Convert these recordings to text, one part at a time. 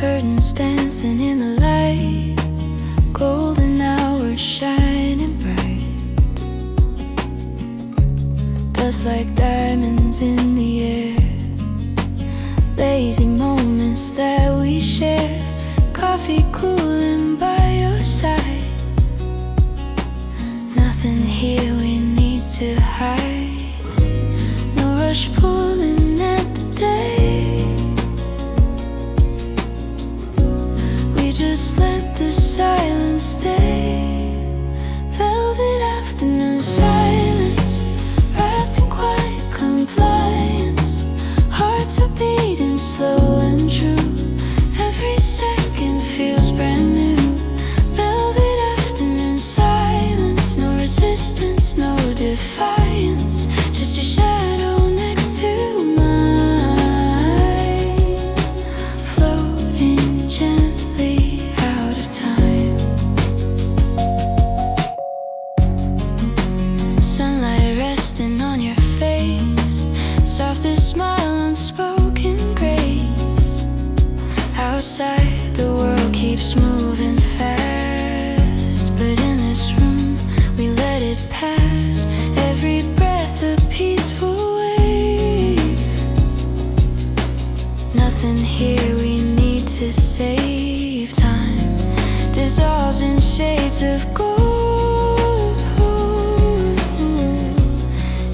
curtains dancing in the light, golden hours shining bright, dust like diamonds in the air, lazy moments that we share, coffee cooling by your side. Nothing here we need to hide, no rush pulling at the day. We just let the silence stay. Velvet afternoon silence, wrapped in quiet compliance. Hearts are beating slow and true, every second feels brand new. Velvet afternoon silence, no resistance, no defiance, just your shadow next to mine, floating gently out of time. Sunlight resting on your face, softest smile, unspoken grace. Outside the world keeps moving fast, but in this room we let it pass. Every breath a peaceful wave. Nothing here we need to save. Time dissolves in shades of gold.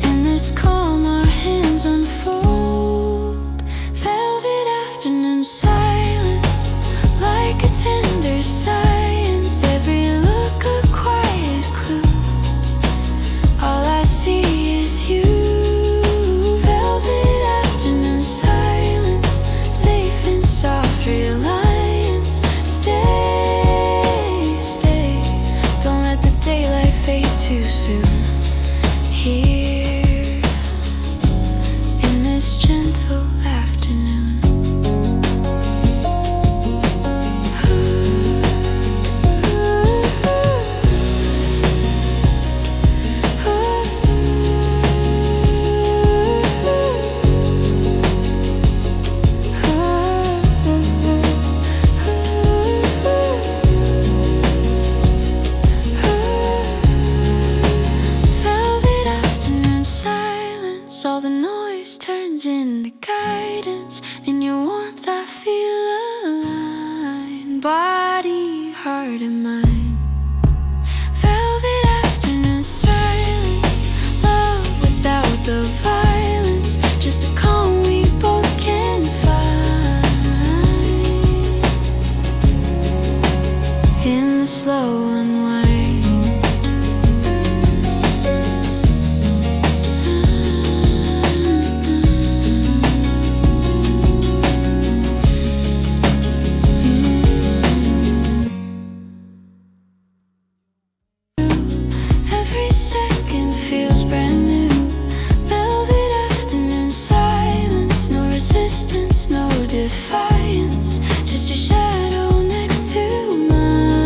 In this calm our hands unfold. Velvet afternoon silence, like a tender science. Every look a quiet clue, all I see is you. Velvet afternoon silence, safe in soft reliance. Stay, stay, don't let the daylight fade too soon. Here, in this gentle afternoon. Velvet afternoon silence, all the noise turns into guidance. In your warmth I feel aligned, body, heart and mind. Velvet afternoon silence, love without the violence, just a calm we both can find. In the slow unwind. Every second feels brand new. Velvet afternoon silence, no resistance, no defiance, just your shadow next to mine,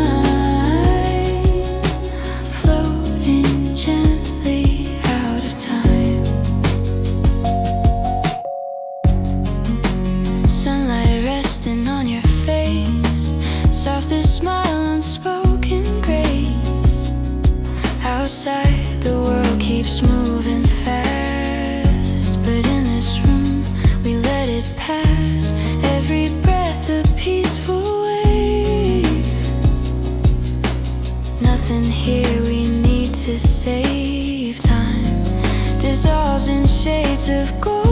floating gently out of time. Sunlight resting on your face, softest smile, unspoken grace. Outside the world keeps moving fast, but in this room we let it pass. Every breath a peaceful wave. Nothing here we need to save. Time dissolves in shades of gold.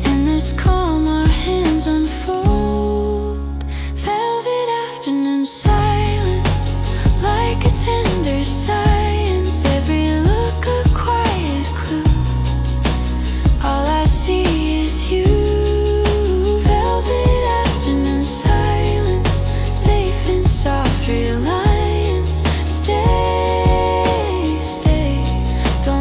In this calm our hands unfold. Velvet afternoon silence, like a tender science. Every look a quiet clue, all I see is you. Velvet afternoon silence, safe in soft reliance. Stay, stay, don't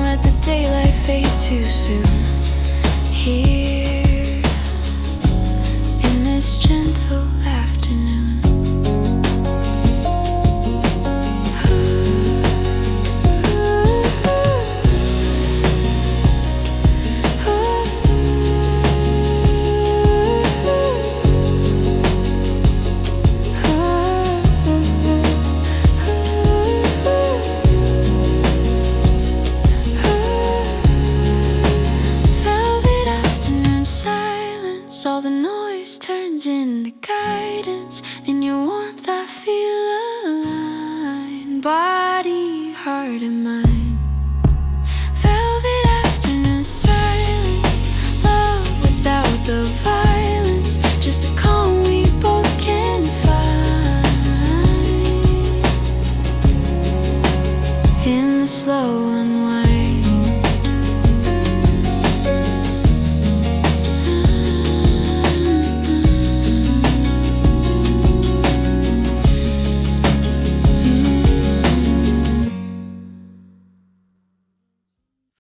silence, all the noise turns into guidance. In your warmth I feel aligned, body, heart and mind.